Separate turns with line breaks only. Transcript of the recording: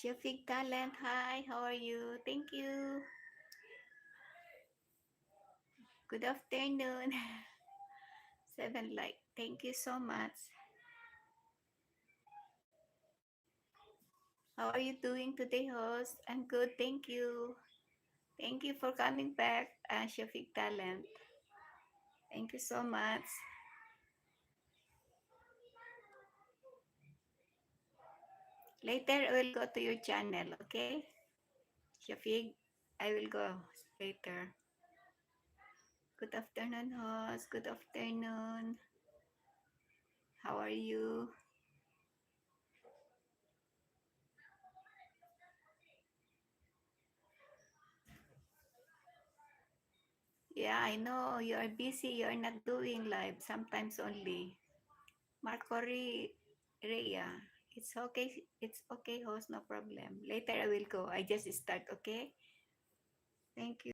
Shafiq Talent, hi, how are you? Thank you. Good afternoon. Seven like. Thank you so much. How are you doing today, host? I'm good, thank you. Thank you for coming back, Shafiq Talent. Thank you so much. Later, I will go to your channel, okay? Shafiq, I will go later. Good afternoon, host. Good afternoon. How are you? Yeah, I know you are busy. You are not doing live. Sometimes only. Marco Rhea. It's okay. It's okay, host. No problem. Later I will go. I just start. Okay. Thank you.